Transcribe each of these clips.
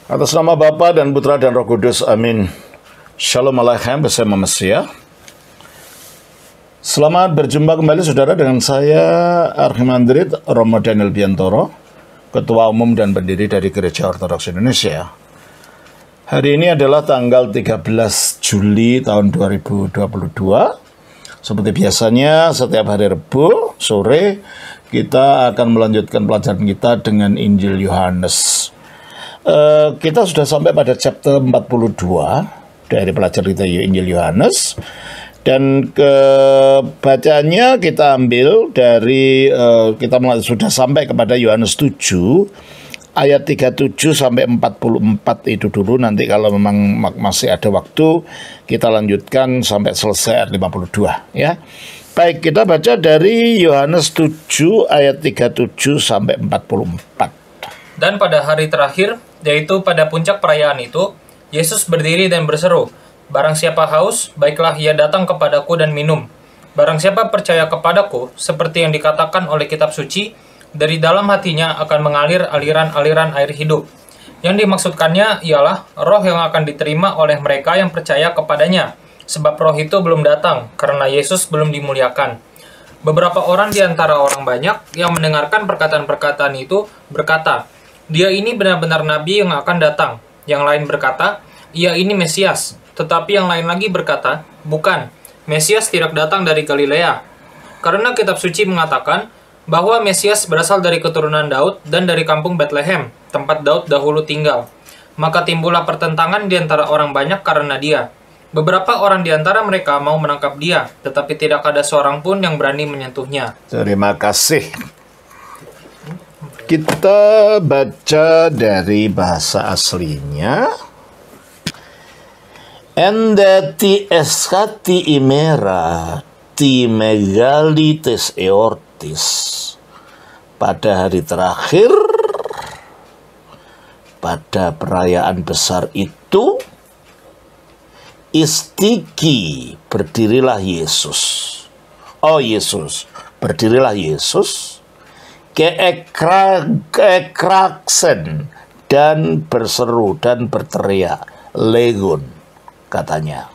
Atas nama Bapa dan Putra dan Roh Kudus, amin. Shalom Aleichem bersama Mesia. Selamat berjumpa kembali saudara dengan saya Archimandrit Romo Daniel Biantoro, Ketua Umum dan Pendiri dari Gereja Ortodoks Indonesia. Hari ini adalah tanggal 13 Juli tahun 2022. Seperti biasanya setiap hari Rabu sore kita akan melanjutkan pelajaran kita dengan Injil Yohanes. Kita sudah sampai pada chapter 42 dari pelajaran kita Injil Yohanes, dan bacaannya kita ambil dari kita sudah sampai kepada Yohanes 7 ayat 37 sampai 44 itu dulu. Nanti kalau memang masih ada waktu kita lanjutkan sampai selesai ayat 52 ya. Baik, kita baca dari Yohanes 7 ayat 37 sampai 44. Dan pada hari terakhir, yaitu pada puncak perayaan itu, Yesus berdiri dan berseru, "Barang siapa haus, baiklah ia datang kepadaku dan minum. Barang siapa percaya kepadaku, seperti yang dikatakan oleh kitab suci, dari dalam hatinya akan mengalir aliran-aliran air hidup." Yang dimaksudkannya ialah roh yang akan diterima oleh mereka yang percaya kepadanya, sebab roh itu belum datang, karena Yesus belum dimuliakan. Beberapa orang di antara orang banyak yang mendengarkan perkataan-perkataan itu berkata, "Dia ini benar-benar nabi yang akan datang." Yang lain berkata, "Ia ini Mesias." Tetapi yang lain lagi berkata, "Bukan, Mesias tidak datang dari Galilea." Karena kitab suci mengatakan bahwa Mesias berasal dari keturunan Daud dan dari kampung Bethlehem, tempat Daud dahulu tinggal. Maka timbullah pertentangan di antara orang banyak karena dia. Beberapa orang di antara mereka mau menangkap dia, tetapi tidak ada seorang pun yang berani menyentuhnya. Terima kasih. Kita baca dari bahasa aslinya. Endati eskati imera ti megalites eortis. Pada hari terakhir, pada perayaan besar itu, istiki, berdirilah Yesus. Oh Yesus, berdirilah Yesus. Keekraksen, dan berseru dan berteriak, legon, katanya.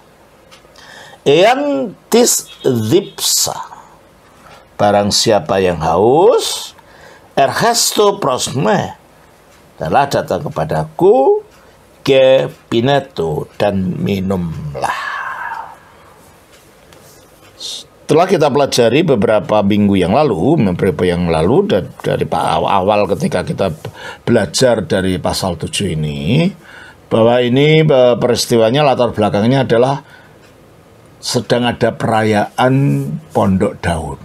Ean tis dipsa, barang siapa yang haus, erhesto prosme, telah datang kepadaku, ke pineto, dan minumlah. Setelah kita pelajari beberapa minggu yang lalu, dari awal ketika kita belajar dari pasal 7 ini, bahwa ini peristiwanya latar belakangnya adalah sedang ada perayaan Pondok Daun.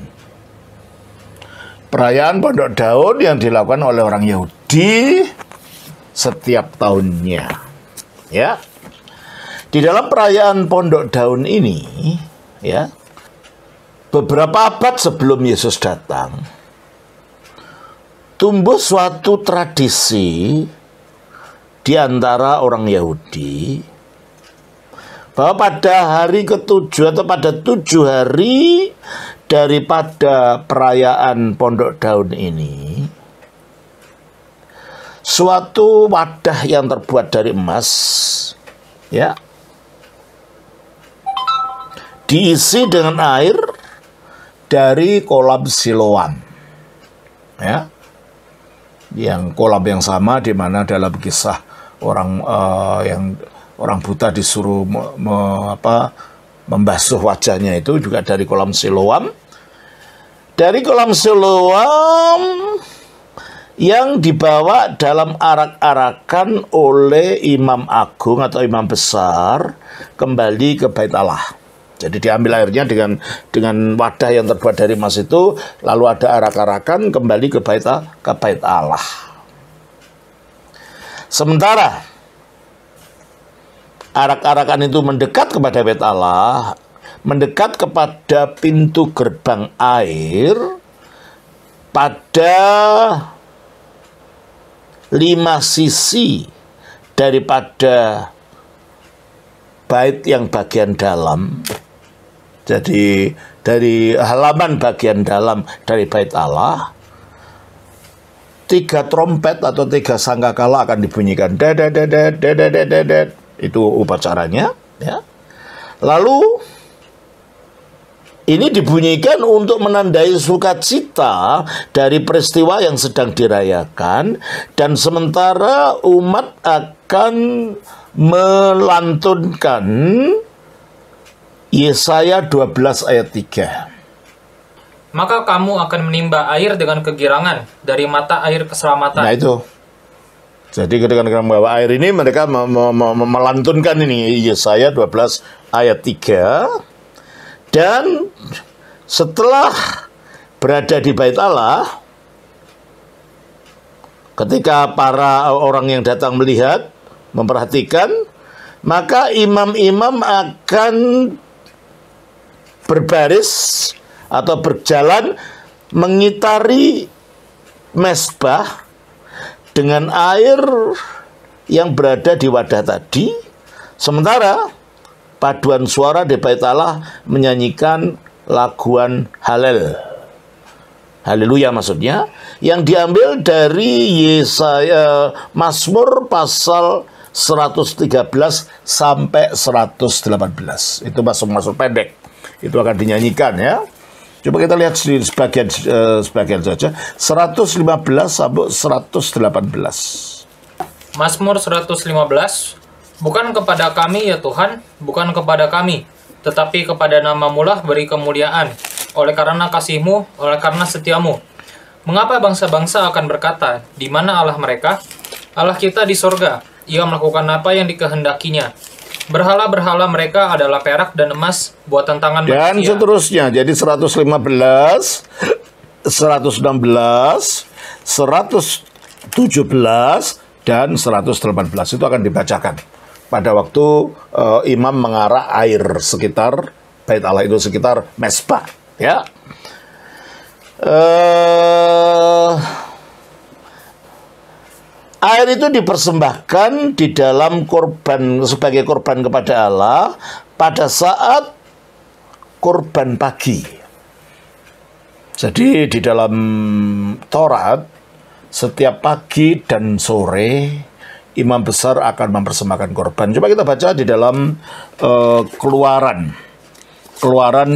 Perayaan Pondok Daun yang dilakukan oleh orang Yahudi setiap tahunnya. Ya. Di dalam perayaan Pondok Daun ini, ya, beberapa abad sebelum Yesus datang, tumbuh suatu tradisi di antara orang Yahudi bahwa pada hari ke-7 atau pada 7 hari daripada perayaan Pondok Daun ini, suatu wadah yang terbuat dari emas, ya, diisi dengan air dari kolam Siloam, ya, yang kolam yang sama di mana dalam kisah orang buta disuruh membasuh wajahnya itu juga dari kolam Siloam. Dari kolam Siloam yang dibawa dalam arak-arakan oleh imam agung atau imam besar kembali ke Bait Allah. Jadi diambil airnya dengan wadah yang terbuat dari emas itu, lalu ada arak-arakan kembali ke Bait Allah. Sementara arak-arakan itu mendekat kepada Bait Allah, mendekat kepada pintu gerbang air pada 5 sisi daripada bait yang bagian dalam. Jadi dari halaman bagian dalam dari Bait Allah 3 trompet atau 3 sangkakala akan dibunyikan. Itu upacaranya, ya. Lalu ini dibunyikan untuk menandai sukacita dari peristiwa yang sedang dirayakan, dan sementara umat akan melantunkan Yesaya 12 ayat 3. Maka kamu akan menimba air dengan kegirangan dari mata air keselamatan. Nah itu. Jadi ketika membawa air ini, mereka melantunkan ini Yesaya 12 ayat 3. Dan setelah berada di Bait Allah, ketika para orang yang datang melihat, memperhatikan, maka imam-imam akan berbaris atau berjalan mengitari mezbah dengan air yang berada di wadah tadi, sementara paduan suara di Bait Allah menyanyikan laguan Halel. Haleluya maksudnya, yang diambil dari Yesaya Mazmur pasal 113 sampai 118. Itu Mazmur pendek. Itu akan dinyanyikan, ya. Coba kita lihat sebagian saja. 115 sampai 118. Mazmur 115. Bukan kepada kami ya Tuhan, bukan kepada kami, tetapi kepada nama-Mu lah beri kemuliaan, oleh karena kasih-Mu, oleh karena setiamu. Mengapa bangsa-bangsa akan berkata, di mana Allah mereka? Allah kita di sorga, Ia melakukan apa yang dikehendakinya. Berhala-berhala mereka adalah perak dan emas, buatan tangan manusia. Dan seterusnya, jadi 115, 116, 117, dan 118 itu akan dibacakan pada waktu imam mengarah air sekitar Bait Allah, itu sekitar mezbah, ya. Air itu dipersembahkan di dalam korban, sebagai korban kepada Allah pada saat korban pagi. Jadi di dalam Taurat, setiap pagi dan sore imam besar akan mempersembahkan korban. Coba kita baca di dalam Keluaran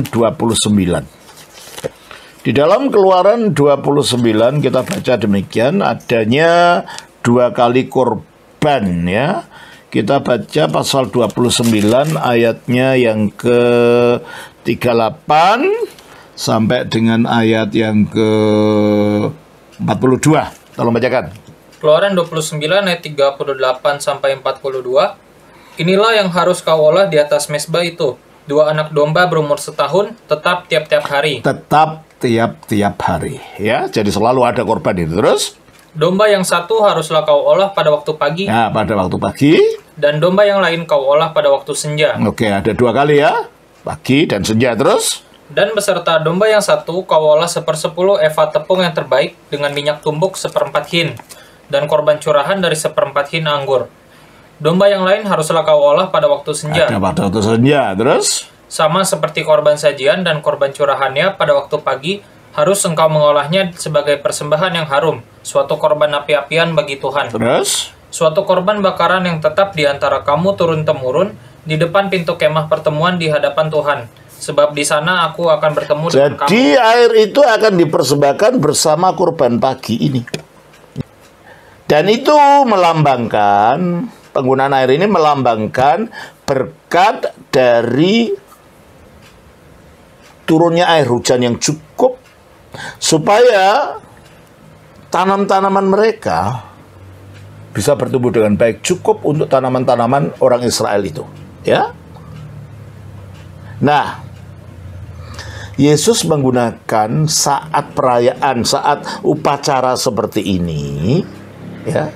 29. Di dalam Keluaran 29 kita baca demikian, adanya 2 kali korban, ya. Kita baca pasal 29 ayatnya yang ke-38 sampai dengan ayat yang ke-42. Tolong bacakan. Keluaran 29 ayat 38 sampai 42. Inilah yang harus kau olah di atas mezbah itu, 2 anak domba berumur setahun, tetap tiap-tiap hari. Tetap tiap-tiap hari, ya. Jadi selalu ada korban itu. Terus? Domba yang satu haruslah kau olah pada waktu pagi. Ya, pada waktu pagi. Dan domba yang lain kau olah pada waktu senja. Oke, ada 2 kali ya. Pagi dan senja. Terus? Dan beserta domba yang satu kau olah 1/10 eva tepung yang terbaik dengan minyak tumbuk 1/4 hin. Dan korban curahan dari 1/4 hin anggur. Domba yang lain haruslah kau olah pada waktu senja. Ada pada waktu senja. Terus? Sama seperti korban sajian dan korban curahannya pada waktu pagi, harus engkau mengolahnya sebagai persembahan yang harum, suatu korban api-apian bagi Tuhan. Terus? Suatu korban bakaran yang tetap di antara kamu turun-temurun di depan pintu kemah pertemuan di hadapan Tuhan. Sebab di sana aku akan bertemu dengan kamu. Jadi air itu akan dipersembahkan bersama kurban pagi ini. Dan itu melambangkan, penggunaan air ini melambangkan berkat dari turunnya air hujan yang cukup supaya tanam-tanaman mereka bisa bertumbuh dengan baik, cukup untuk tanaman-tanaman orang Israel itu, ya. Nah, Yesus menggunakan saat perayaan, saat upacara seperti ini, ya,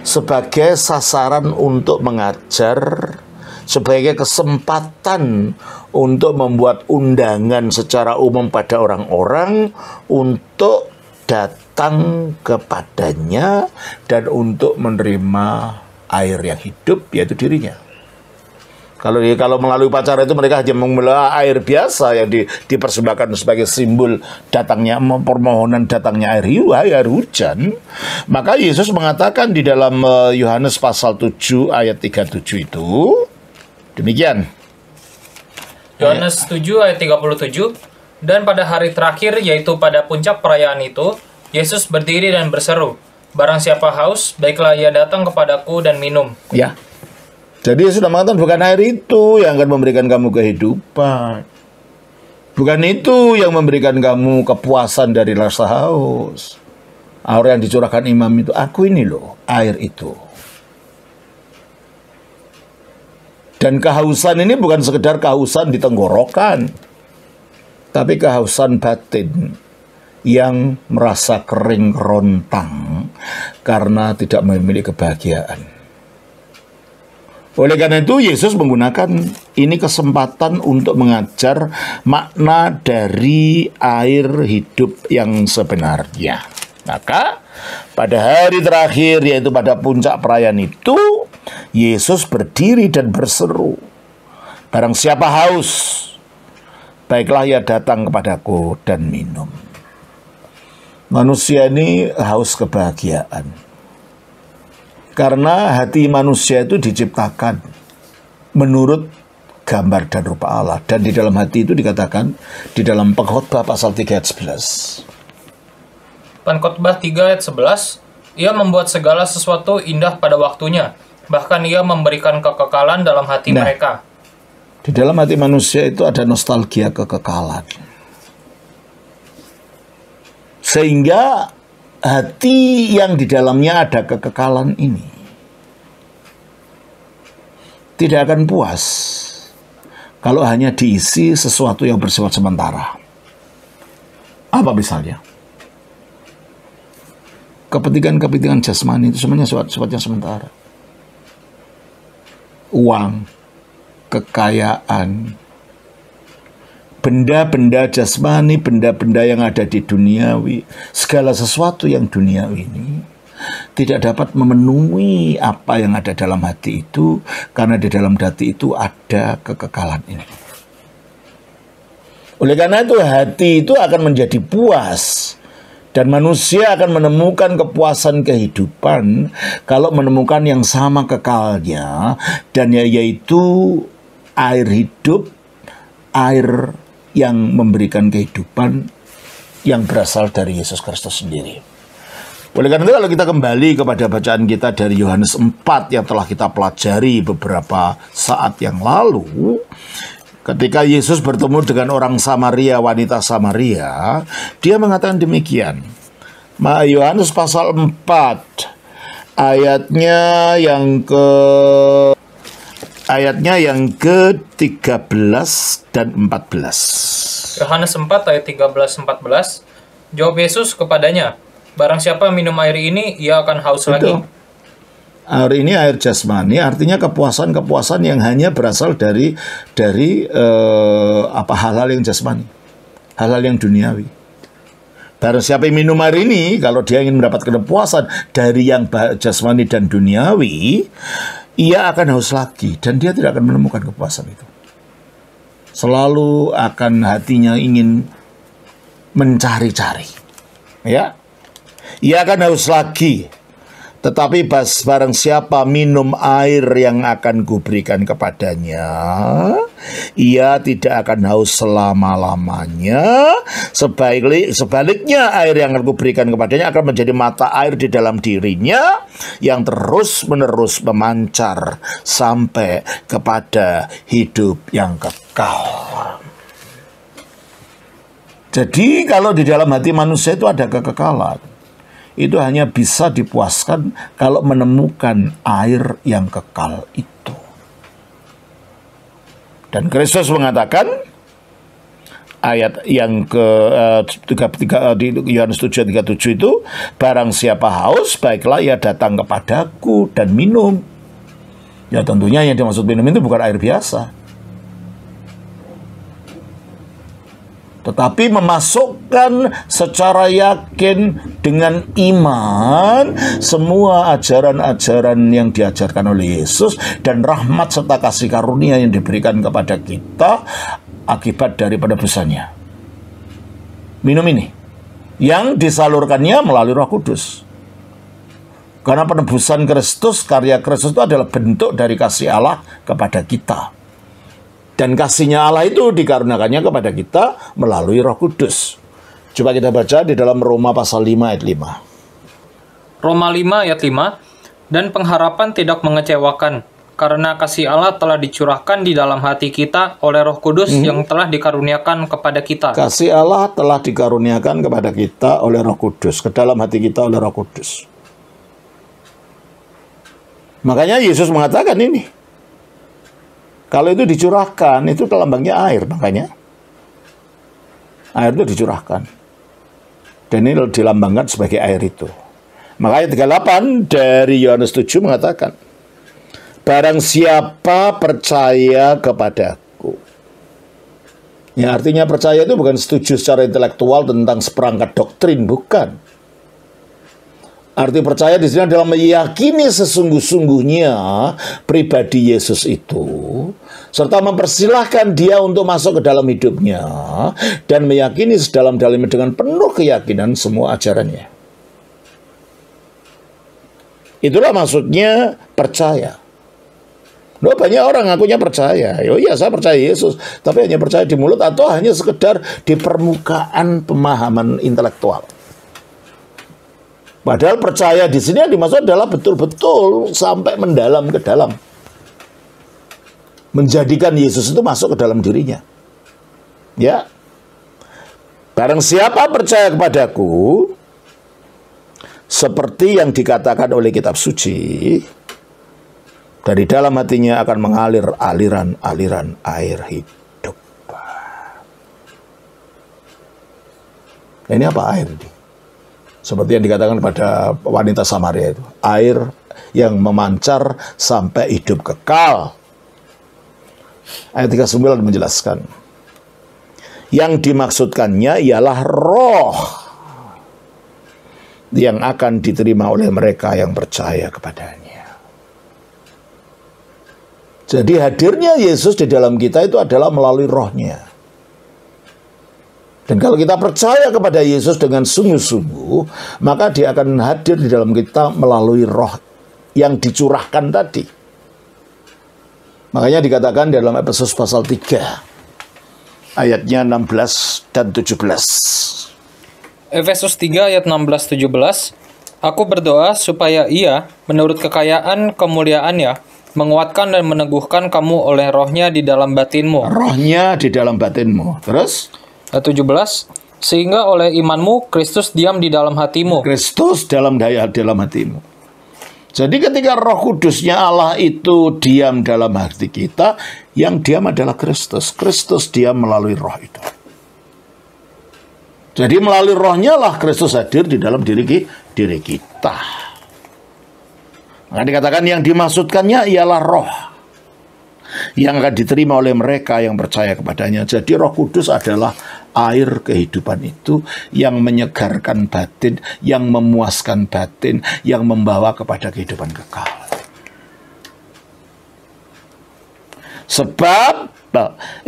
sebagai sasaran untuk mengajar, sebagai kesempatan untuk membuat undangan secara umum pada orang-orang untuk datang kepadanya dan untuk menerima air yang hidup, yaitu dirinya. Kalau melalui upacara itu mereka hanya mengelola air biasa yang dipersembahkan sebagai simbol datangnya permohonan datangnya air hujan. Maka Yesus mengatakan di dalam Yohanes pasal 7 ayat 37 itu demikian. Yohanes 7 ayat 37, dan pada hari terakhir yaitu pada puncak perayaan itu, Yesus berdiri dan berseru, "Barang siapa haus, baiklah ia datang kepadaku dan minum." Ya. Jadi sudah mengatakan bukan air itu yang akan memberikan kamu kehidupan. Bukan itu yang memberikan kamu kepuasan dari rasa haus. Air yang dicurahkan imam itu, aku ini loh, air itu. Dan kehausan ini bukan sekedar kehausan di tenggorokan, tapi kehausan batin yang merasa kering rontang karena tidak memiliki kebahagiaan. Oleh karena itu Yesus menggunakan ini kesempatan untuk mengajar makna dari air hidup yang sebenarnya. Maka pada hari terakhir yaitu pada puncak perayaan itu Yesus berdiri dan berseru, "Barang siapa haus, baiklah ia datang kepadaku dan minum." Manusia ini haus kebahagiaan. Karena hati manusia itu diciptakan menurut gambar dan rupa Allah. Dan di dalam hati itu dikatakan di dalam Pengkhotbah pasal 3 ayat 11. Pengkhotbah 3 ayat 11, ia membuat segala sesuatu indah pada waktunya. Bahkan ia memberikan kekekalan dalam hati mereka. Di dalam hati manusia itu ada nostalgia kekekalan. Sehingga hati yang di dalamnya ada kekekalan ini tidak akan puas kalau hanya diisi sesuatu yang bersifat sementara. Apa misalnya? Kepentingan-kepentingan jasmani itu semuanya sifatnya sementara. Uang, kekayaan, benda-benda jasmani, benda-benda yang ada di duniawi, segala sesuatu yang duniawi ini tidak dapat memenuhi apa yang ada dalam hati itu, karena di dalam hati itu ada kekekalan ini. Oleh karena itu hati itu akan menjadi puas, dan manusia akan menemukan kepuasan kehidupan kalau menemukan yang sama kekalnya, dan yaitu air hidup, air yang memberikan kehidupan yang berasal dari Yesus Kristus sendiri. Oleh karena itu kalau kita kembali kepada bacaan kita dari Yohanes 4 yang telah kita pelajari beberapa saat yang lalu, ketika Yesus bertemu dengan orang Samaria, wanita Samaria, dia mengatakan demikian. Yohanes pasal 4 ayatnya yang ke-13 dan 14. Yohanes 4 ayat 13-14, jawab Yesus kepadanya, "Barang siapa minum air ini, ia akan haus lagi." Air ini air jasmani, artinya kepuasan-kepuasan yang hanya berasal dari hal-hal yang jasmani, hal-hal yang duniawi. Barang siapa yang minum air ini, kalau dia ingin mendapatkan kepuasan dari yang jasmani dan duniawi, ia akan haus lagi dan dia tidak akan menemukan kepuasan itu. Selalu akan hatinya ingin mencari-cari. Ya. Ia akan haus lagi. Tetapi barang siapa minum air yang akan kuberikan kepadanya, ia tidak akan haus selama-lamanya. Sebaliknya air yang akan kuberikan kepadanya akan menjadi mata air di dalam dirinya yang terus-menerus memancar sampai kepada hidup yang kekal. Jadi kalau di dalam hati manusia itu ada kekekalan, itu hanya bisa dipuaskan kalau menemukan air yang kekal itu. Dan Kristus mengatakan ayat yang ke-33 di Yohanes 7:37 itu, barang siapa haus, baiklah ia datang kepadaku dan minum. Ya tentunya yang dimaksud minum itu bukan air biasa. tetapi memasukkan secara yakin dengan iman semua ajaran-ajaran yang diajarkan oleh Yesus dan rahmat serta kasih karunia yang diberikan kepada kita akibat dari penebusannya. Minum ini yang disalurkannya melalui Roh Kudus. Karena penebusan Kristus, karya Kristus itu adalah bentuk dari kasih Allah kepada kita. Dan kasihnya Allah itu dikarenakannya kepada kita melalui Roh Kudus. Coba kita baca di dalam Roma pasal 5 ayat 5. Roma 5 ayat 5, dan pengharapan tidak mengecewakan, karena kasih Allah telah dicurahkan di dalam hati kita oleh Roh Kudus yang telah dikaruniakan kepada kita. Kasih Allah telah dikaruniakan kepada kita oleh Roh Kudus, ke dalam hati kita oleh Roh Kudus. Makanya Yesus mengatakan ini. Kalau itu dicurahkan, itu lambangnya air, makanya. Air itu dicurahkan. Dan ini dilambangkan sebagai air itu. Makanya 38 dari Yohanes 7 mengatakan, barang siapa percaya kepadaku. Ya, artinya percaya itu bukan setuju secara intelektual tentang seperangkat doktrin, bukan. Arti percaya di sini adalah meyakini sesungguh-sungguhnya pribadi Yesus itu, serta mempersilahkan dia untuk masuk ke dalam hidupnya, dan meyakini sedalam-dalamnya dengan penuh keyakinan semua ajarannya. Itulah maksudnya percaya. Loh, banyak orang ngakunya percaya. Oh iya, saya percaya Yesus, tapi hanya percaya di mulut atau hanya sekedar di permukaan pemahaman intelektual. Padahal percaya di sini yang dimaksud adalah betul-betul sampai mendalam ke dalam. Menjadikan Yesus itu masuk ke dalam dirinya. Ya. Barang siapa percaya kepadaku, seperti yang dikatakan oleh kitab suci, dari dalam hatinya akan mengalir aliran-aliran air hidup. Ini apa air ini? Seperti yang dikatakan pada wanita Samaria itu. Air yang memancar sampai hidup kekal. Ayat 39 menjelaskan. Yang dimaksudkannya ialah roh yang akan diterima oleh mereka yang percaya kepadanya. Jadi hadirnya Yesus di dalam kita itu adalah melalui rohnya. Dan kalau kita percaya kepada Yesus dengan sungguh-sungguh, maka dia akan hadir di dalam kita melalui roh yang dicurahkan tadi. Makanya dikatakan dalam Efesus pasal 3, ayatnya 16 dan 17. Efesus 3 ayat 16-17, aku berdoa supaya ia, menurut kekayaan kemuliaannya, menguatkan dan meneguhkan kamu oleh rohnya di dalam batinmu. Rohnya di dalam batinmu. Terus? 17, sehingga oleh imanmu Kristus diam di dalam hatimu. Kristus dalam hatimu. Jadi ketika Roh Kudusnya Allah itu diam dalam hati kita, yang diam adalah Kristus. Kristus diam melalui roh itu. Jadi melalui rohnya lah Kristus hadir di dalam diri kita. Maka dikatakan yang dimaksudkannya ialah roh yang akan diterima oleh mereka yang percaya kepadanya. Jadi Roh Kudus adalah air kehidupan itu yang menyegarkan batin, yang memuaskan batin, yang membawa kepada kehidupan kekal. Sebab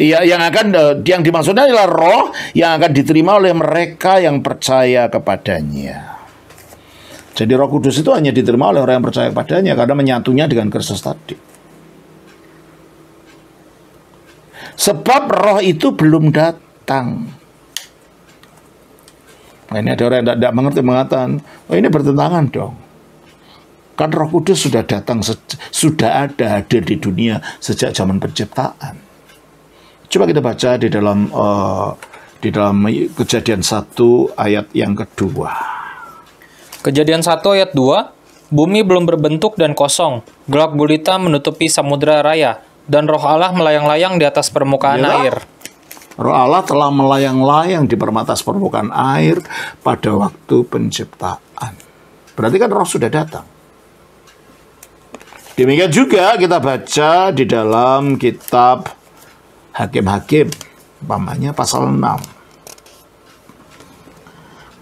yang dimaksudnya adalah roh yang akan diterima oleh mereka yang percaya kepadanya. Jadi Roh Kudus itu hanya diterima oleh orang yang percaya kepadanya karena menyatunya dengan Kristus tadi. Sebab roh itu belum datang. Nah, ini ada orang yang tidak mengerti mengatakan, oh ini bertentangan dong. Kan Roh Kudus sudah datang, sudah ada hadir di dunia sejak zaman penciptaan. Coba kita baca di dalam Kejadian 1 ayat yang kedua. Kejadian 1 ayat 2, bumi belum berbentuk dan kosong, gelap gulita menutupi samudra raya, dan roh Allah melayang-layang di atas permukaan air. Roh Allah telah melayang-layang di atas permukaan air pada waktu penciptaan. Berarti kan roh sudah datang. Demikian juga kita baca di dalam kitab Hakim-Hakim, umpamanya pasal 6.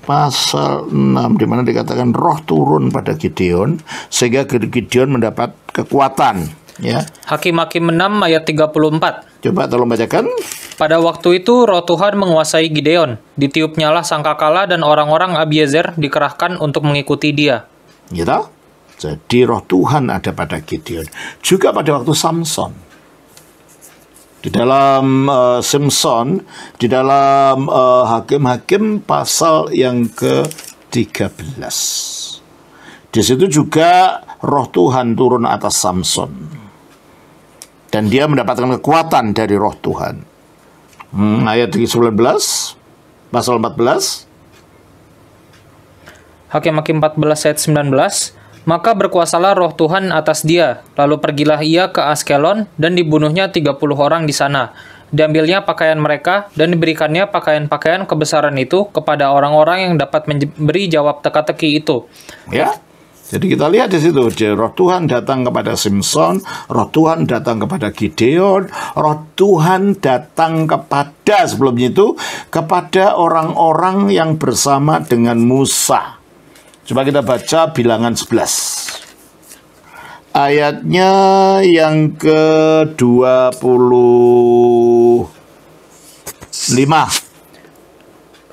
pasal 6 di mana dikatakan roh turun pada Gideon sehingga Gideon mendapat kekuatan, ya. Hakim-Hakim 6 ayat 34. Coba tolong bacakan. Pada waktu itu roh Tuhan menguasai Gideon. Ditiupnyalah sangkakala dan orang-orang Abiezer dikerahkan untuk mengikuti dia. Gitu? Jadi roh Tuhan ada pada Gideon. Juga pada waktu Samson. Di dalam Samson, di dalam Hakim-Hakim pasal yang ke-13. Di situ juga roh Tuhan turun atas Samson. Dan dia mendapatkan kekuatan dari roh Tuhan. Ayat 19, pasal 14. Hakim-Hakim 14 ayat 19. Maka berkuasalah roh Tuhan atas dia. Lalu pergilah ia ke Askelon dan dibunuhnya 30 orang di sana. Diambilnya pakaian mereka dan diberikannya pakaian-pakaian kebesaran itu kepada orang-orang yang dapat memberi jawab teka-teki itu. Ya. Jadi kita lihat di situ, roh Tuhan datang kepada Samson, roh Tuhan datang kepada Gideon, roh Tuhan datang kepada sebelumnya itu kepada orang-orang yang bersama dengan Musa. Coba kita baca Bilangan 11. Ayatnya yang ke-25.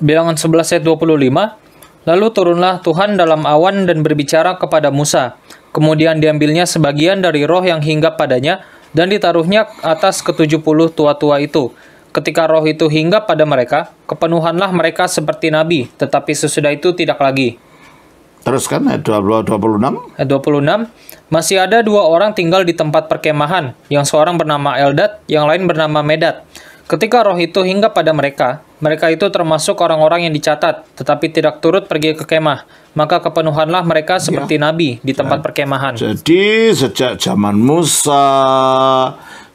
Bilangan 11 ayat 25. Lalu turunlah Tuhan dalam awan dan berbicara kepada Musa. Kemudian diambilnya sebagian dari roh yang hinggap padanya dan ditaruhnya atas ke-70 tua-tua itu. Ketika roh itu hinggap pada mereka, kepenuhanlah mereka seperti nabi, tetapi sesudah itu tidak lagi. Teruskan ayat 26. Ayat 26. Masih ada 2 orang tinggal di tempat perkemahan, yang seorang bernama Eldad, yang lain bernama Medad. Ketika roh itu hinggap pada mereka, mereka itu termasuk orang-orang yang dicatat, tetapi tidak turut pergi ke kemah. Maka kepenuhanlah mereka seperti nabi di tempat perkemahan. Jadi sejak zaman Musa,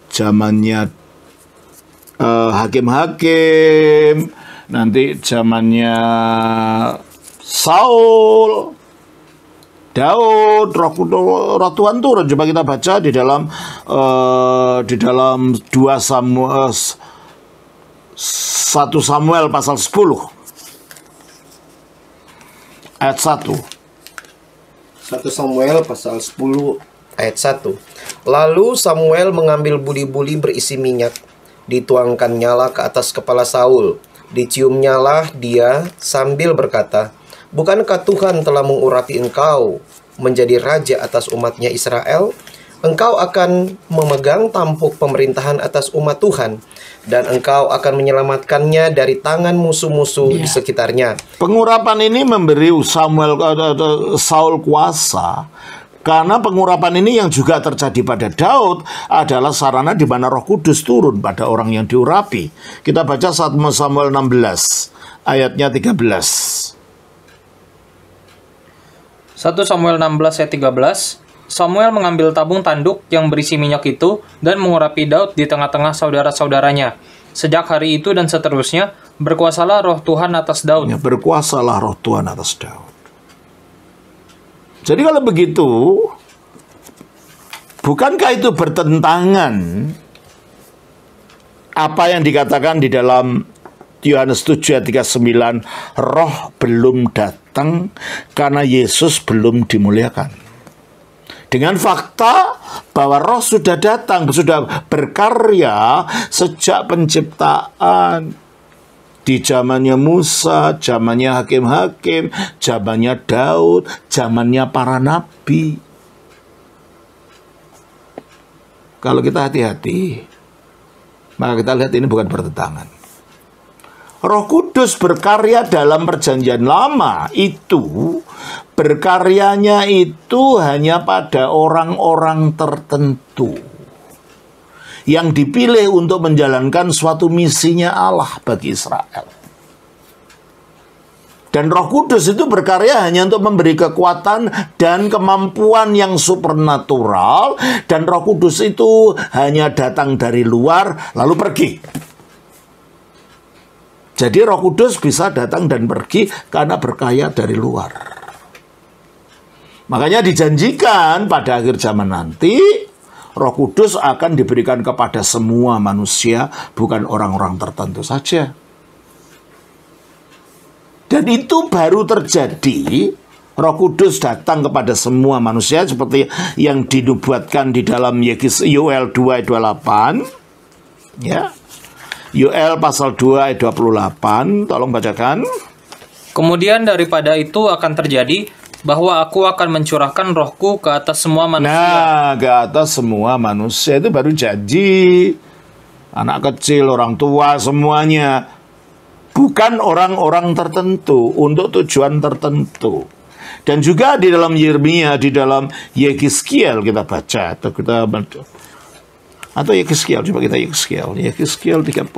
zamannya Hakim-Hakim, nanti zamannya Saul, Daud, roh Tuhan turun. Coba kita baca di dalam 1 Samuel pasal 10 ayat 1. 1 Samuel pasal 10 ayat 1. Lalu Samuel mengambil buli-buli berisi minyak, dituangkan nyala ke atas kepala Saul, diciumnyalah dia sambil berkata, "Bukankah Tuhan telah mengurapi engkau menjadi raja atas umatnya Israel? Engkau akan memegang tampuk pemerintahan atas umat Tuhan, dan engkau akan menyelamatkannya dari tangan musuh-musuh di sekitarnya." Pengurapan ini memberi Saul kuasa, karena pengurapan ini yang juga terjadi pada Daud adalah sarana di mana Roh Kudus turun pada orang yang diurapi. Kita baca 1 Samuel 16 ayatnya 13. 1 Samuel 16 ayat 13. Samuel mengambil tabung tanduk yang berisi minyak itu dan mengurapi Daud di tengah-tengah saudara-saudaranya. Sejak hari itu dan seterusnya, berkuasalah roh Tuhan atas Daud. Ya, berkuasalah roh Tuhan atas Daud. Jadi kalau begitu, bukankah itu bertentangan apa yang dikatakan di dalam Yohanes 7 ayat 39, roh belum datang karena Yesus belum dimuliakan. Dengan fakta bahwa roh sudah datang, sudah berkarya sejak penciptaan. Di zamannya Musa, zamannya Hakim-Hakim, zamannya Daud, zamannya para nabi. Kalau kita hati-hati, maka kita lihat ini bukan bertentangan. Roh Kudus berkarya dalam perjanjian lama itu, berkaryanya itu hanya pada orang-orang tertentu yang dipilih untuk menjalankan suatu misinya Allah bagi Israel. Dan Roh Kudus itu berkarya hanya untuk memberi kekuatan dan kemampuan yang supernatural, dan Roh Kudus itu hanya datang dari luar lalu pergi. Jadi Roh Kudus bisa datang dan pergi karena berkarya dari luar. Makanya dijanjikan pada akhir zaman nanti, Roh Kudus akan diberikan kepada semua manusia, bukan orang-orang tertentu saja. Dan itu baru terjadi, Roh Kudus datang kepada semua manusia seperti yang dinubuatkan di dalam Yoel 2 ayat 28. Ya. Yoel pasal 2 ayat 28, tolong bacakan. Kemudian daripada itu akan terjadi bahwa aku akan mencurahkan rohku ke atas semua manusia. Nah, ke atas semua manusia itu baru janji. Anak kecil, orang tua, semuanya. Bukan orang-orang tertentu, untuk tujuan tertentu. Dan juga di dalam Yeremia, di dalam Yehezkiel kita baca, atau kita baca. Atau Yehezkiel, coba kita Yehezkiel 31.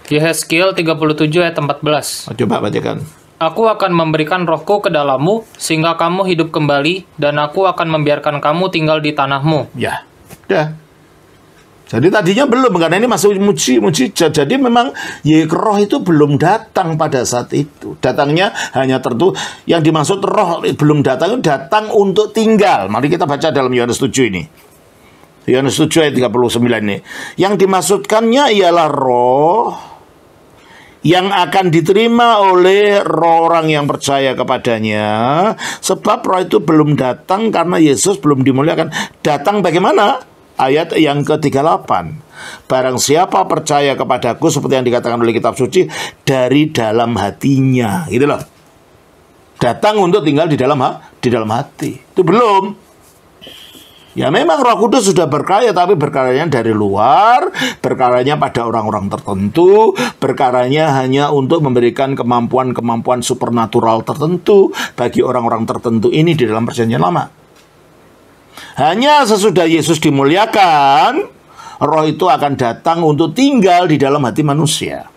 Yehezkiel 37 ayat 14. Coba bacakan. Aku akan memberikan rohku ke dalammu, sehingga kamu hidup kembali, dan aku akan membiarkan kamu tinggal di tanahmu. Ya, udah. Jadi tadinya belum, karena ini masuk mujizat. Jadi memang roh itu belum datang pada saat itu. Datangnya hanya tertentu. Yang dimaksud roh belum datang, datang untuk tinggal. Mari kita baca dalam Yohanes 7 ini. Yohanes 7 ayat 39 ini. Yang dimaksudkannya ialah roh yang akan diterima oleh orang yang percaya kepadanya. Sebab roh itu belum datang karena Yesus belum dimuliakan. Datang bagaimana? Ayat yang ke-38. Barang siapa percaya kepadaku, seperti yang dikatakan oleh kitab suci, dari dalam hatinya. Gitu loh. Datang untuk tinggal di dalam hati. Itu belum. Ya memang Roh Kudus sudah berkarya, tapi berkaryanya dari luar, berkaryanya pada orang-orang tertentu, berkaryanya hanya untuk memberikan kemampuan-kemampuan supernatural tertentu bagi orang-orang tertentu ini di dalam Perjanjian Lama. Hanya sesudah Yesus dimuliakan, roh itu akan datang untuk tinggal di dalam hati manusia.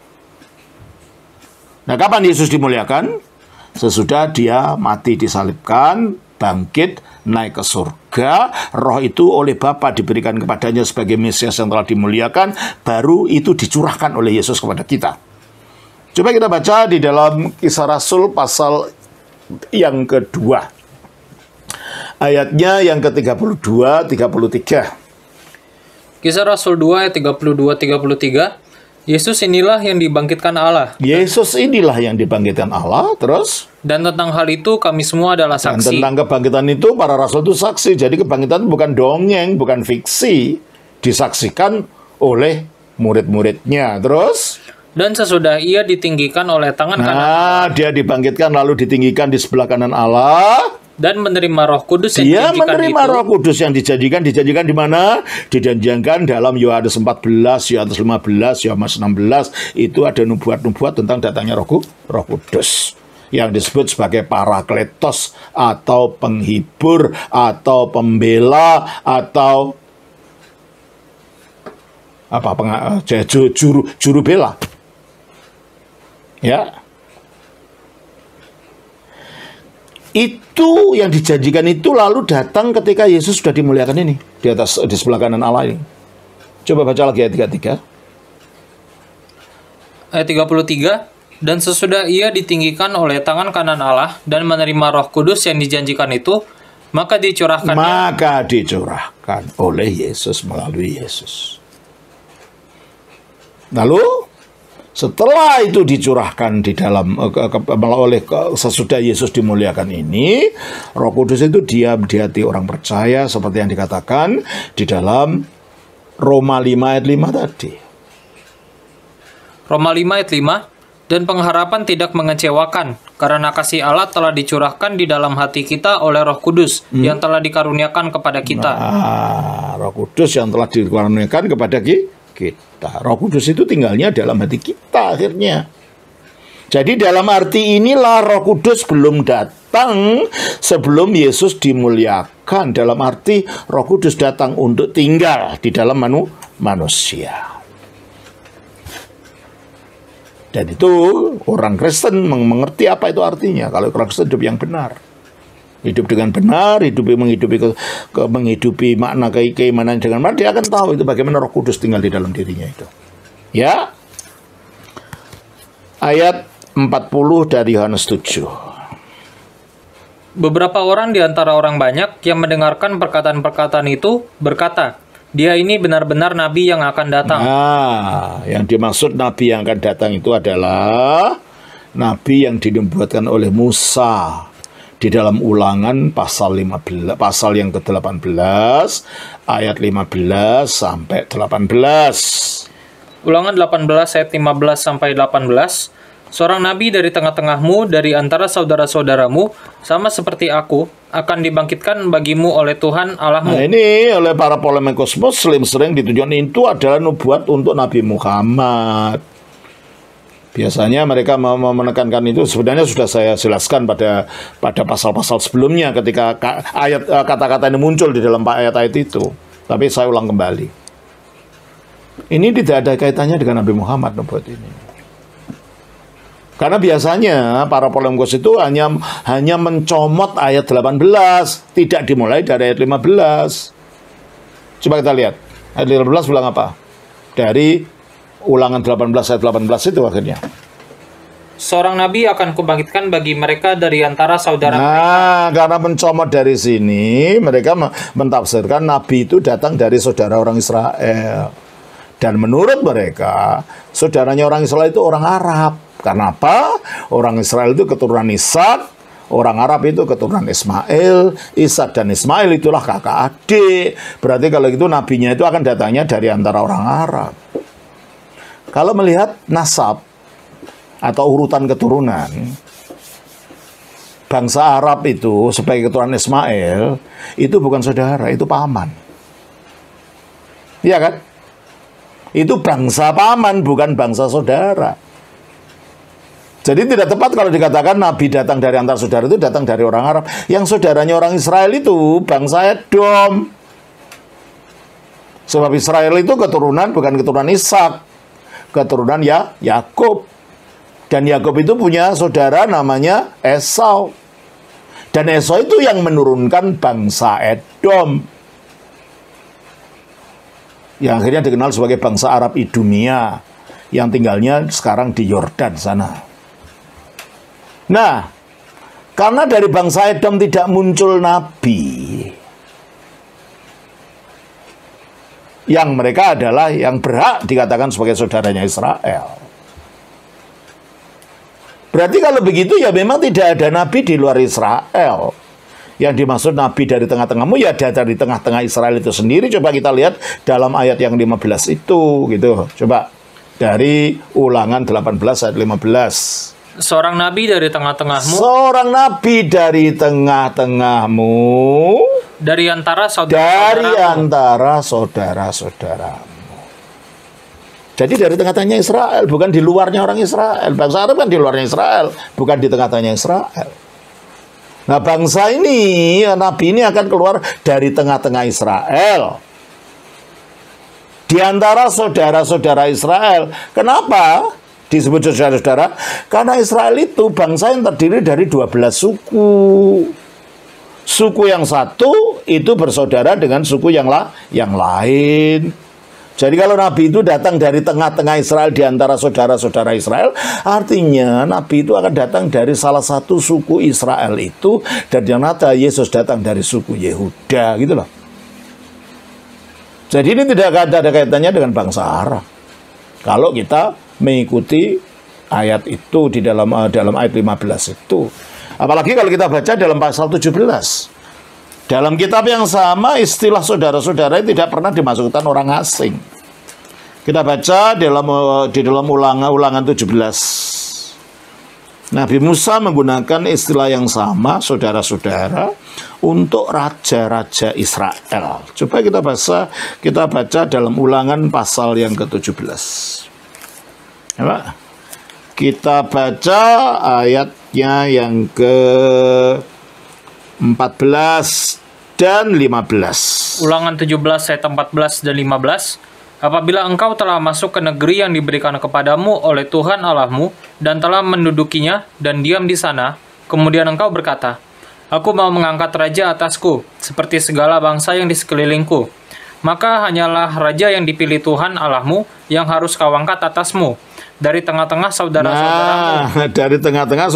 Nah, kapan Yesus dimuliakan? Sesudah dia mati disalibkan, bangkit, naik ke surga, roh itu oleh Bapa diberikan kepadanya sebagai Mesias yang telah dimuliakan, baru itu dicurahkan oleh Yesus kepada kita. Coba kita baca di dalam Kisah Rasul pasal yang kedua. Ayatnya yang ke-32, 33. Kisah Rasul 2 ayat 32-33. Yesus inilah yang dibangkitkan Allah. Yesus inilah yang dibangkitkan Allah, terus? Dan tentang hal itu kami semua adalah Dan saksi. tentang kebangkitan itu para rasul itu saksi. Jadi kebangkitan bukan dongeng, bukan fiksi. Disaksikan oleh murid-muridnya. Terus? Dan sesudah ia ditinggikan oleh tangan kanan Nah, dia dibangkitkan lalu ditinggikan di sebelah kanan Allah. dan menerima Roh Kudus Dia yang dijanjikan menerima itu. Roh Kudus yang dijanjikan di mana? Dijanjikan dalam Yohanes 14, Yohanes 15, Yohanes 16. Itu ada nubuat-nubuat tentang datangnya Roh Kudus yang disebut sebagai Parakletos atau penghibur atau pembela atau juru bela. Ya. Itu yang dijanjikan itu lalu datang ketika Yesus sudah dimuliakan ini di sebelah kanan Allah ini. Coba baca lagi ayat 33. Ayat 33. Dan sesudah ia ditinggikan oleh tangan kanan Allah dan menerima Roh Kudus yang dijanjikan itu, maka dicurahkannya. Maka dicurahkan oleh Yesus melalui Yesus. Lalu setelah itu dicurahkan di dalam sesudah Yesus dimuliakan ini, Roh Kudus itu diam di hati orang percaya seperti yang dikatakan di dalam Roma 5 ayat 5 tadi. Roma 5 ayat 5. Dan pengharapan tidak mengecewakan, karena kasih Allah telah dicurahkan di dalam hati kita oleh Roh Kudus yang telah dikaruniakan kepada kita. Nah, Roh Kudus yang telah dikaruniakan kepada kita. Roh Kudus itu tinggalnya dalam hati kita akhirnya. Jadi dalam arti inilah Roh Kudus belum datang sebelum Yesus dimuliakan. Dalam arti Roh Kudus datang untuk tinggal di dalam manusia. Dan itu orang Kristen mengerti apa itu artinya. Kalau orang Kristen hidup yang benar, hidup dengan benar, menghidupi makna keimanan dengan benar, dia akan tahu itu bagaimana Roh Kudus tinggal di dalam dirinya itu. Ya. Ayat 40 dari Yohanes 7. Beberapa orang di antara orang banyak yang mendengarkan perkataan-perkataan itu berkata, dia ini benar-benar nabi yang akan datang. Nah, yang dimaksud nabi yang akan datang itu adalah nabi yang dinubuatkan oleh Musa di dalam Ulangan pasal 15, pasal yang ke-18 ayat 15 sampai 18. Ulangan 18 ayat 15 sampai 18. Seorang nabi dari tengah-tengahmu, dari antara saudara-saudaramu, sama seperti aku, akan dibangkitkan bagimu oleh Tuhan Allahmu. Nah, ini oleh para polemikus Muslim sering ditunjukkan itu adalah nubuat untuk Nabi Muhammad. Biasanya mereka menekankan itu, sebenarnya sudah saya jelaskan pada pasal-pasal sebelumnya ketika ayat kata-kata ini muncul di dalam ayat-ayat itu. Tapi saya ulang kembali. Ini tidak ada kaitannya dengan Nabi Muhammad nubuat ini. Karena biasanya para polemikus itu hanya mencomot ayat 18, tidak dimulai dari ayat 15. Coba kita lihat. Ayat 15 bilang apa? Dari Ulangan 18 ayat 18 itu akhirnya. Seorang nabi akan kubangkitkan bagi mereka dari antara saudara mereka. Nah, karena mencomot dari sini, mereka mentafsirkan nabi itu datang dari saudara orang Israel. Dan menurut mereka, saudaranya orang Israel itu orang Arab. Karena apa? Orang Israel itu keturunan Ishak, orang Arab itu keturunan Ismail. Ishak dan Ismail itulah kakak adik. Berarti kalau gitu nabinya itu akan datangnya dari antara orang Arab. Kalau melihat nasab atau urutan keturunan, bangsa Arab itu sebagai keturunan Ismail itu bukan saudara, itu paman. Iya kan? Itu bangsa paman, bukan bangsa saudara. Jadi tidak tepat kalau dikatakan Nabi datang dari antar saudara, itu datang dari orang Arab. Yang saudaranya orang Israel itu bangsa Edom. Sebab Israel itu keturunan, bukan keturunan Ishak, keturunan Yakub. Dan Yakub itu punya saudara namanya Esau. Dan Esau itu yang menurunkan bangsa Edom, yang akhirnya dikenal sebagai bangsa Arab Idumia, yang tinggalnya sekarang di Yordan sana. Nah, karena dari bangsa Edom tidak muncul nabi, yang mereka adalah yang berhak dikatakan sebagai saudaranya Israel. Berarti kalau begitu ya memang tidak ada nabi di luar Israel. Yang dimaksud nabi dari tengah-tengahmu ya dari tengah-tengah Israel itu sendiri. Coba kita lihat dalam ayat yang 15 itu gitu. Coba dari Ulangan 18 ayat 15. Seorang nabi dari tengah-tengahmu, Seorang nabi dari tengah-tengahmu, dari antara saudara-saudaramu. Jadi dari tengah-tengahnya Israel, bukan di luarnya orang Israel. Bangsa Arab kan di luarnya Israel, bukan di tengah-tengahnya Israel. Nah, bangsa ini, nabi ini akan keluar dari tengah-tengah Israel, di antara saudara-saudara Israel. Kenapa disebut saudara-saudara? Karena Israel itu bangsa yang terdiri dari 12 suku. Suku yang satu itu bersaudara dengan suku yang lain. Jadi kalau Nabi itu datang dari tengah-tengah Israel, di antara saudara-saudara Israel, artinya Nabi itu akan datang dari salah satu suku Israel itu, dan ternyata Yesus datang dari suku Yehuda, gitu loh. Jadi ini tidak ada kaitannya dengan bangsa Arab. Kalau kita mengikuti ayat itu di dalam ayat 15 itu. Apalagi kalau kita baca dalam pasal 17. Dalam kitab yang sama, istilah saudara-saudara tidak pernah dimasukkan orang asing. Kita baca di dalam Ulangan 17. Nabi Musa menggunakan istilah yang sama, saudara-saudara, untuk raja-raja Israel. Coba kita baca dalam Ulangan pasal yang ke-17. Kita baca ayatnya yang ke-14 dan 15. Ulangan 17 ayat 14 dan 15. Apabila engkau telah masuk ke negeri yang diberikan kepadamu oleh Tuhan Allahmu dan telah mendudukinya dan diam di sana, kemudian engkau berkata, aku mau mengangkat raja atasku seperti segala bangsa yang di sekelilingku. Maka hanyalah raja yang dipilih Tuhan Allahmu yang harus kau angkat atasmu dari tengah-tengah saudara-saudaramu. Nah, dari tengah-tengah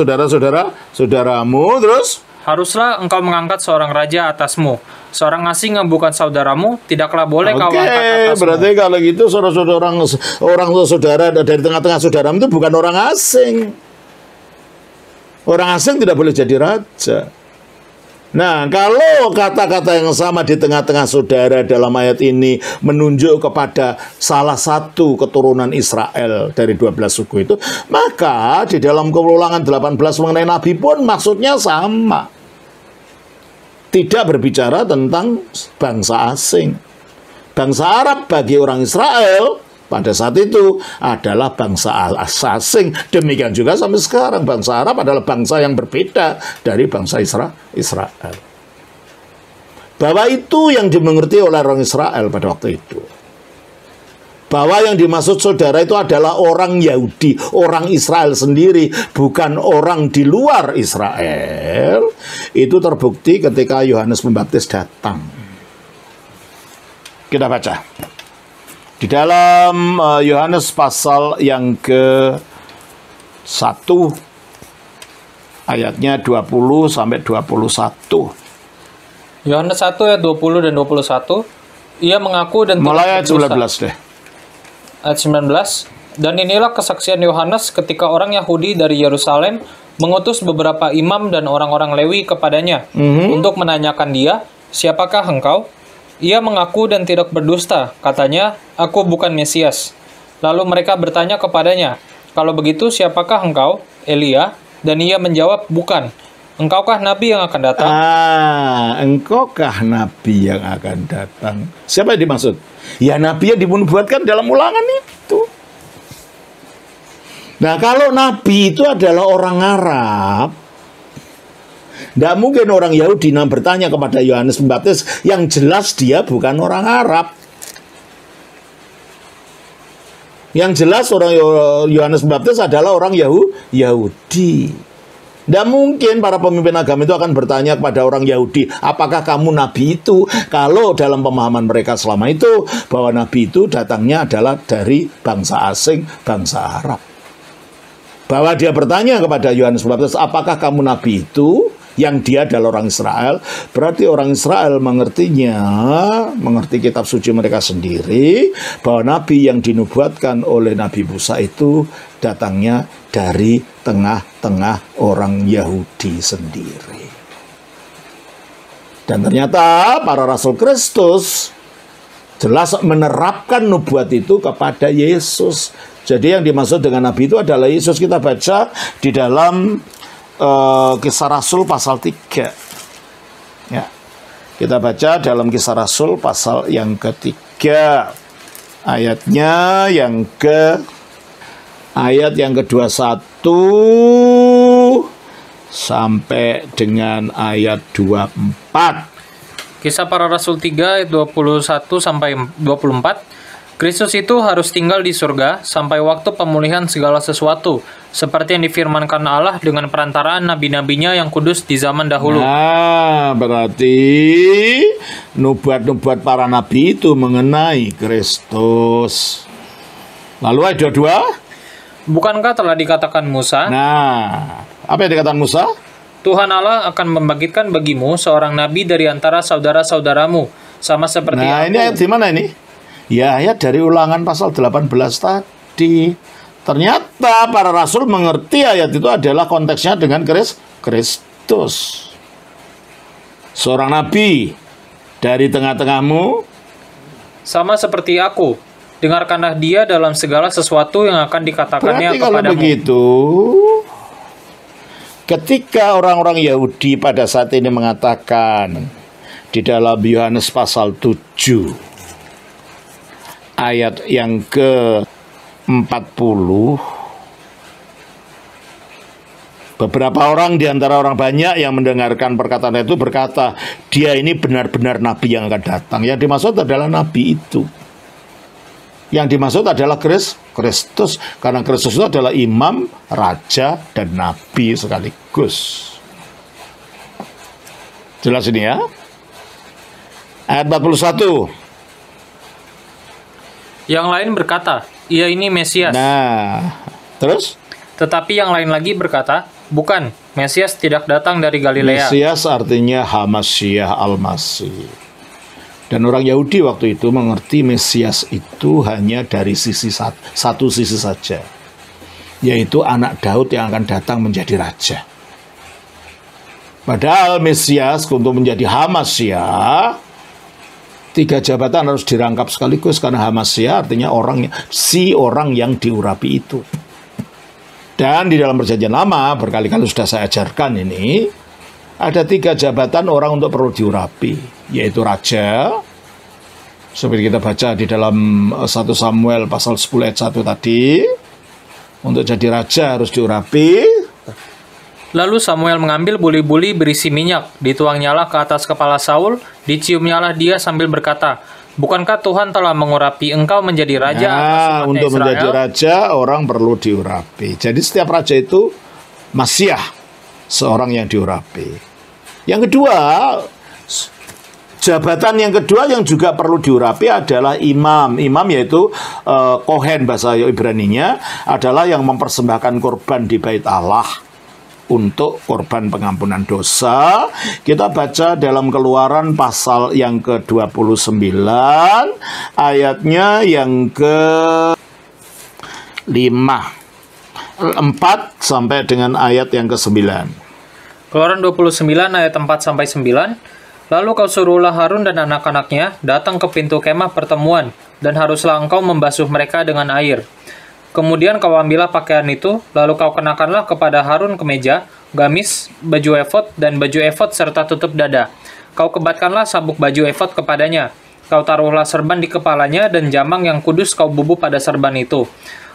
saudaramu, terus haruslah engkau mengangkat seorang raja atasmu. Seorang asing yang bukan saudaramu tidaklah boleh kau angkat atasmu. Berarti kalau gitu saudara dari tengah-tengah saudaramu itu bukan orang asing. Orang asing tidak boleh jadi raja. Nah, kalau kata-kata yang sama di tengah-tengah saudara dalam ayat ini menunjuk kepada salah satu keturunan Israel dari 12 suku itu, maka di dalam Keulangan 18 mengenai Nabi pun maksudnya sama. Tidak berbicara tentang bangsa asing. Bangsa Arab bagi orang Israel pada saat itu adalah bangsa asing. Demikian juga sampai sekarang bangsa Arab adalah bangsa yang berbeda dari bangsa Israel. Bahwa itu yang dimengerti oleh orang Israel pada waktu itu. Bahwa yang dimaksud saudara itu adalah orang Yahudi, orang Israel sendiri, bukan orang di luar Israel. Itu terbukti ketika Yohanes Pembaptis datang. Kita baca. Di dalam Yohanes pasal yang ke-1 ayatnya 20 sampai 21. Yohanes 1 ayat 20 dan 21. Ia mengaku dan mulai ayat 19 deh. Ayat 19. Dan inilah kesaksian Yohanes ketika orang Yahudi dari Yerusalem mengutus beberapa imam dan orang-orang Lewi kepadanya untuk menanyakan dia, "Siapakah engkau?" Ia mengaku dan tidak berdusta. Katanya, "Aku bukan Mesias." Lalu mereka bertanya kepadanya, "Kalau begitu siapakah engkau?" Elia. Dan ia menjawab, "Bukan." "Engkaukah nabi yang akan datang?" Engkaukah nabi yang akan datang? Siapa yang dimaksud? Ya, nabi yang dinubuatkan dalam Ulangan itu. Nah, kalau nabi itu adalah orang Arab, tidak mungkin orang Yahudi bertanya kepada Yohanes Pembaptis yang jelas dia bukan orang Arab. Yang jelas orang Yohanes Pembaptis adalah orang Yahudi. Tidak mungkin para pemimpin agama itu akan bertanya kepada orang Yahudi, apakah kamu nabi itu? Kalau dalam pemahaman mereka selama itu, bahwa nabi itu datangnya adalah dari bangsa asing, bangsa Arab. Bahwa dia bertanya kepada Yohanes Pembaptis, apakah kamu nabi itu? Yang dia adalah orang Israel, berarti orang Israel mengertinya, mengerti kitab suci mereka sendiri, bahwa nabi yang dinubuatkan oleh Nabi Musa itu datangnya dari tengah-tengah orang Yahudi sendiri. Dan ternyata para rasul Kristus jelas menerapkan nubuat itu kepada Yesus. Jadi yang dimaksud dengan nabi itu adalah Yesus. Kita baca di dalam Kisah Rasul pasal 3. Ya. Kita baca dalam Kisah Rasul pasal yang ketiga. Ayatnya ayat yang ke-21 sampai dengan ayat 24. Kisah Para Rasul 3 ayat 21 sampai 24. Kristus itu harus tinggal di surga sampai waktu pemulihan segala sesuatu, seperti yang difirmankan Allah dengan perantaraan nabi-nabinya yang kudus di zaman dahulu. Nah, berarti nubuat-nubuat para nabi itu mengenai Kristus. Lalu ayat 22. Bukankah telah dikatakan Musa? Nah, apa yang dikatakan Musa? Tuhan Allah akan membangkitkan bagimu seorang nabi dari antara saudara-saudaramu, sama seperti Nah, aku. ini ayat di mana ini? Ya, ayat dari Ulangan pasal 18 tadi. Ternyata para rasul mengerti ayat itu adalah konteksnya dengan Kristus. Seorang nabi dari tengah-tengahmu, Sama seperti aku. Dengarkanlah dia dalam segala sesuatu yang akan dikatakannya berarti kalau kepadamu. begitu, ketika orang-orang Yahudi pada saat ini mengatakan di dalam Yohanes pasal 7 ayat yang ke-40, beberapa orang di antara orang banyak yang mendengarkan perkataan itu berkata, dia ini benar-benar nabi yang akan datang. Yang dimaksud adalah nabi itu. Yang dimaksud adalah Kristus, karena Kristus itu adalah imam, raja, dan nabi sekaligus. Jelas ini ya? Ayat 41. Yang lain berkata, ia ini Mesias. Nah, terus? Tetapi yang lain lagi berkata, bukan, Mesias tidak datang dari Galilea. Mesias artinya Hamasyah Al-Masih. Dan orang Yahudi waktu itu mengerti Mesias itu hanya dari satu sisi saja, yaitu anak Daud yang akan datang menjadi raja. Padahal Mesias untuk menjadi Hamasya, 3 jabatan harus dirangkap sekaligus, karena Hamasya artinya si orang yang diurapi itu. Dan di dalam Perjanjian Lama, berkali-kali sudah saya ajarkan ini, ada 3 jabatan orang untuk perlu diurapi, yaitu raja, seperti kita baca di dalam 1 Samuel pasal 10 ayat 1 tadi, untuk jadi raja harus diurapi. Lalu Samuel mengambil buli-buli berisi minyak, dituangnya ke atas kepala Saul, diciumnyalah dia sambil berkata, "Bukankah Tuhan telah mengurapi engkau menjadi raja atas umatnya untuk Israel?" menjadi raja, orang perlu diurapi. Jadi setiap raja itu Masiah, seorang yang diurapi. Yang kedua, jabatan yang kedua yang juga perlu diurapi adalah imam. Imam yaitu Kohen bahasa Ibraninya, adalah yang mempersembahkan korban di bait Allah untuk korban pengampunan dosa. Kita baca dalam Keluaran pasal yang ke-29, ayatnya yang ke-5, 4 sampai dengan ayat yang ke-9. Keluaran 29 ayat 4 sampai 9. Lalu kau suruhlah Harun dan anak-anaknya datang ke pintu kemah pertemuan, dan haruslah engkau membasuh mereka dengan air. Kemudian kau ambillah pakaian itu, lalu kau kenakanlah kepada Harun kemeja, gamis, baju efod, dan baju efod serta tutup dada. Kau kebatkanlah sabuk baju efod kepadanya. Kau taruhlah serban di kepalanya, dan jamang yang kudus kau bubuh pada serban itu.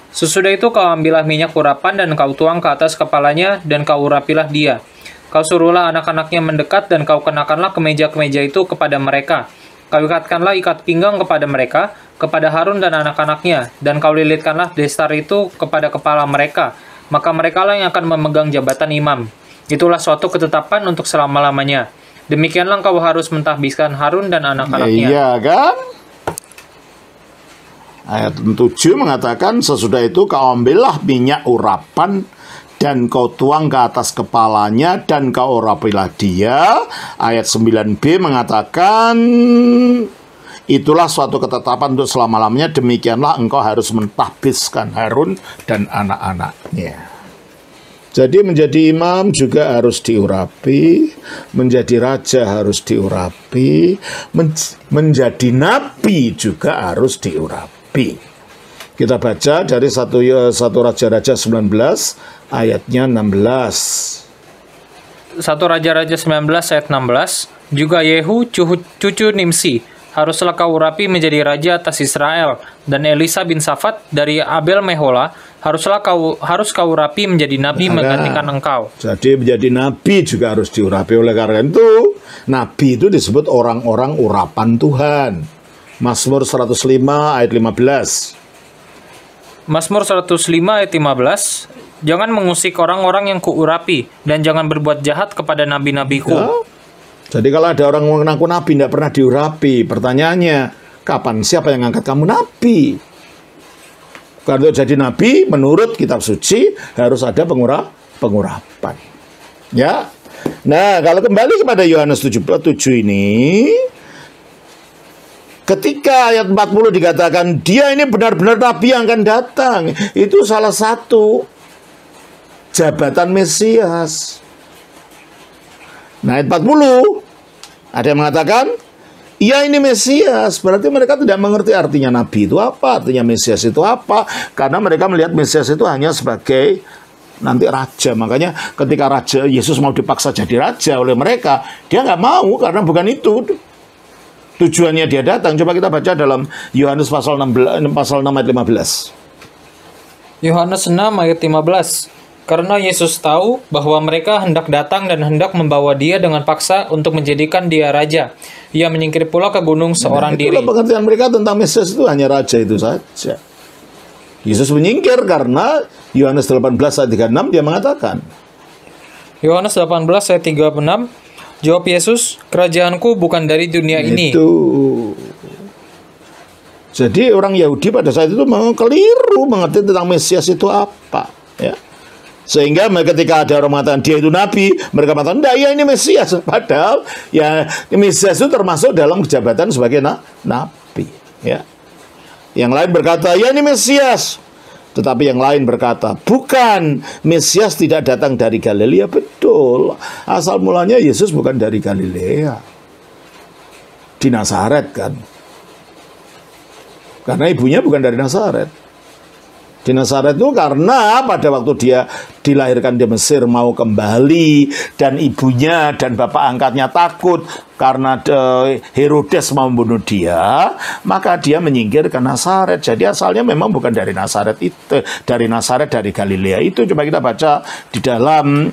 Sesudah itu kau ambillah minyak urapan, dan kau tuang ke atas kepalanya, dan kau urapilah dia. Kau suruhlah anak-anaknya mendekat, dan kau kenakanlah kemeja-kemeja itu kepada mereka. Kau ikatkanlah ikat pinggang kepada mereka, kepada Harun dan anak-anaknya, dan kau lilitkanlah destar itu kepada kepala mereka. Maka merekalah yang akan memegang jabatan imam. Itulah suatu ketetapan untuk selama-lamanya. Demikianlah kau harus mentahbiskan Harun dan anak-anaknya. Iya kan? Ayat 7 mengatakan, sesudah itu kau ambillah minyak urapan, dan kau tuang ke atas kepalanya, dan kau urapilah dia. Ayat 9b mengatakan, itulah suatu ketetapan untuk selama-lamanya, demikianlah engkau harus mentahbiskan Harun dan anak-anaknya. Jadi menjadi imam juga harus diurapi, menjadi raja harus diurapi, menjadi nabi juga harus diurapi. Kita baca dari 1 Raja-Raja 19 ayatnya 16. 1 Raja-Raja 19 ayat 16. Juga Yehu cucu Nimsi haruslah kau urapi menjadi raja atas Israel, dan Elisa bin Safat dari Abel Mehola harus kau urapi menjadi nabi menggantikan engkau. Jadi menjadi nabi juga harus diurapi. Oleh karena itu, nabi itu disebut orang-orang urapan Tuhan. Mazmur 105 ayat 15. Mazmur 105 ayat 15. Jangan mengusik orang-orang yang kuurapi, dan jangan berbuat jahat kepada nabi-nabiku. Ya. Jadi kalau ada orang mengaku nabi tidak pernah diurapi, pertanyaannya, kapan siapa yang ngangkat kamu nabi? Karena untuk jadi nabi, menurut kitab suci harus ada pengurapan. Ya. Nah, kalau kembali kepada Yohanes 7 ini, ketika ayat 40 dikatakan dia ini benar-benar nabi yang akan datang, itu salah satu jabatan Mesias. Nah, ayat 40 ada yang mengatakan iya ini Mesias, berarti mereka tidak mengerti artinya nabi itu apa, artinya Mesias itu apa, karena mereka melihat Mesias itu hanya sebagai nanti raja. Makanya ketika raja Yesus mau dipaksa jadi raja oleh mereka, dia nggak mau karena bukan itu tujuannya dia datang. Coba kita baca dalam Yohanes pasal 6 ayat 15. Yohanes 6 ayat 15. Karena Yesus tahu bahwa mereka hendak datang dan hendak membawa dia dengan paksa untuk menjadikan dia raja. Ia menyingkir pula ke gunung seorang diri. Itulah pengertian mereka tentang Mesias itu hanya raja itu saja. Yesus menyingkir karena Yohanes 18 ayat 36 dia mengatakan. Yohanes 18 ayat 36. Jawab Yesus, kerajaanku bukan dari dunia ini. Itu. Jadi orang Yahudi pada saat itu keliru mengerti tentang Mesias itu apa, ya. Sehingga ketika ada orang mengatakan dia itu nabi, mereka mengatakan, "Enggak, ya ini Mesias." Padahal ya Mesias itu termasuk dalam jabatan sebagai nabi, ya. Yang lain berkata, "Ya ini Mesias." Tetapi yang lain berkata, bukan, Mesias tidak datang dari Galilea. Betul, asal mulanya Yesus bukan dari Galilea, di Nazaret kan. Karena ibunya bukan dari Nazaret. Di Nazaret itu karena pada waktu dia dilahirkan di Mesir mau kembali, dan ibunya dan bapak angkatnya takut karena Herodes mau membunuh dia, maka dia menyingkir ke Nazaret. Jadi asalnya memang bukan dari Nazaret itu, dari Nazaret, dari Galilea itu. Coba kita baca di dalam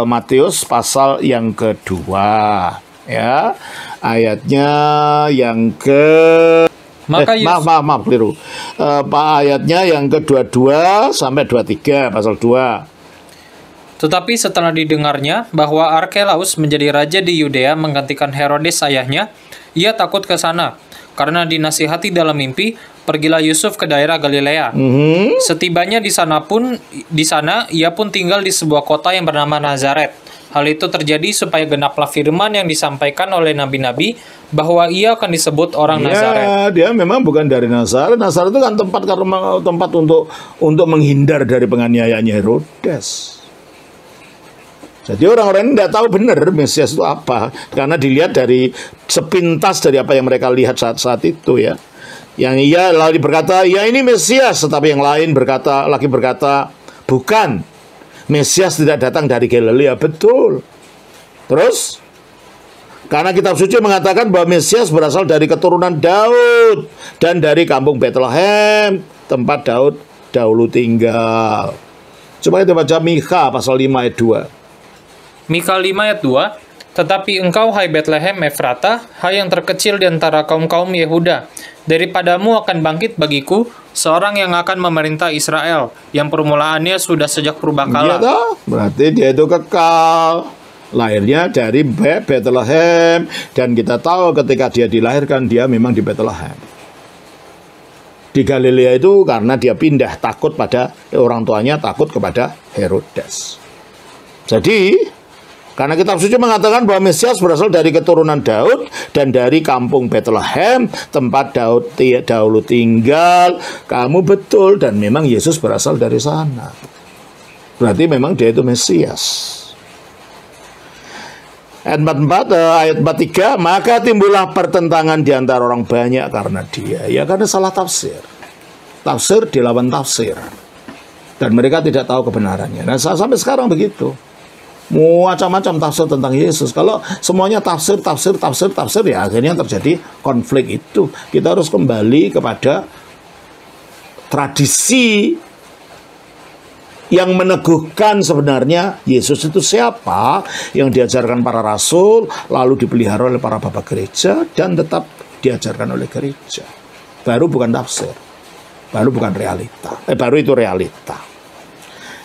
Matius pasal yang kedua, ya, ayatnya yang ke maaf keliru. Ayatnya yang ke-22 sampai 23 pasal 2. Tetapi setelah didengarnya bahwa Arkelaus menjadi raja di Yudea menggantikan Herodes ayahnya, ia takut ke sana. Karena dinasihati dalam mimpi, pergilah Yusuf ke daerah Galilea. Setibanya di sana ia pun tinggal di sebuah kota yang bernama Nazaret. Hal itu terjadi supaya genaplah firman yang disampaikan oleh nabi-nabi bahwa ia akan disebut orang Nazaret. Dia memang bukan dari Nazaret. Nazaret itu kan tempat untuk menghindar dari penganiayaan Herodes. Jadi orang-orang ini tidak tahu benar Mesias itu apa, karena dilihat dari sepintas dari apa yang mereka lihat saat itu, ya. Yang ia lalu berkata, ya ini Mesias, tetapi yang lain berkata, bukan. Mesias tidak datang dari Galilea. Betul. Terus, karena kitab suci mengatakan bahwa Mesias berasal dari keturunan Daud dan dari kampung Bethlehem, tempat Daud dahulu tinggal. Coba kita baca Mikha pasal 5 ayat 2. Mikha 5 ayat 2, tetapi engkau, hai Bethlehem Efrata, hai yang terkecil di antara kaum-kaum Yehuda, daripadamu akan bangkit bagiku seorang yang akan memerintah Israel, yang permulaannya sudah sejak purbakala. Berarti dia itu kekal. Lahirnya dari Bethlehem, dan kita tahu ketika dia dilahirkan dia memang di Bethlehem. Di Galilea itu karena dia pindah, takut pada orang tuanya, takut kepada Herodes. Jadi karena kitab suci mengatakan bahwa Mesias berasal dari keturunan Daud dan dari kampung Bethlehem, tempat Daud dahulu tinggal. Kamu betul, dan memang Yesus berasal dari sana. Berarti memang dia itu Mesias. Ayat 43, maka timbullah pertentangan di antara orang banyak karena dia. Ya karena salah tafsir. Tafsir dilawan tafsir. Dan mereka tidak tahu kebenarannya. Nah sampai sekarang begitu. Macam-macam tafsir tentang Yesus. Kalau semuanya tafsir, ya akhirnya terjadi konflik itu. Kita harus kembali kepada tradisi yang meneguhkan sebenarnya Yesus itu siapa, yang diajarkan para rasul, lalu dipelihara oleh para bapak gereja, dan tetap diajarkan oleh gereja. Baru bukan tafsir, baru bukan realita. Baru itu realita.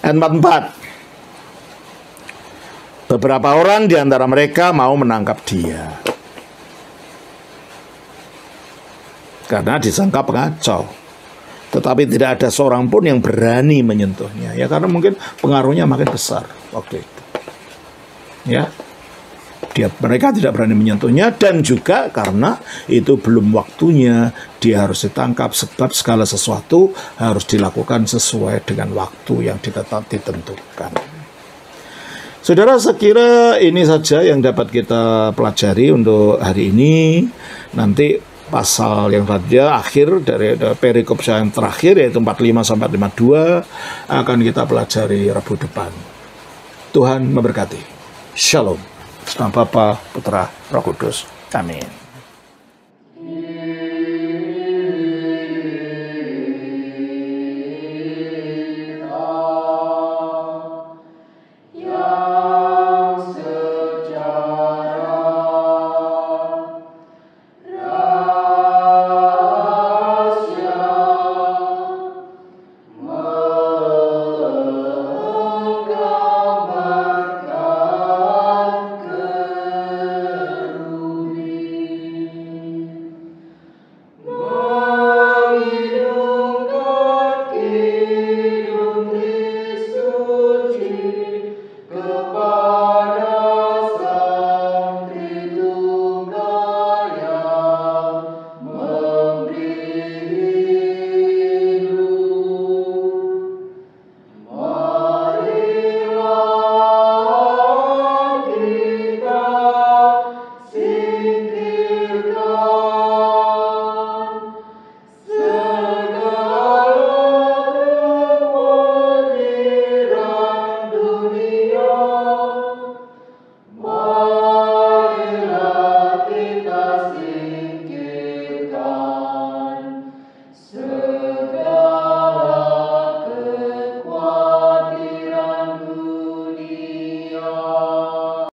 Ayat 44. Beberapa orang di antara mereka mau menangkap dia karena disangka pengacau, tetapi tidak ada seorang pun yang berani menyentuhnya. Ya karena mungkin pengaruhnya makin besar waktu itu. Ya, mereka tidak berani menyentuhnya, dan juga karena itu belum waktunya dia harus ditangkap, sebab segala sesuatu harus dilakukan sesuai dengan waktu yang ditentukan. Saudara, sekira ini saja yang dapat kita pelajari untuk hari ini. Nanti pasal yang saja akhir dari perikop yang terakhir, yaitu 45 sampai 52, akan kita pelajari Rabu depan. Tuhan memberkati. Shalom. Nama Bapa, Putra, Roh Kudus. Amin.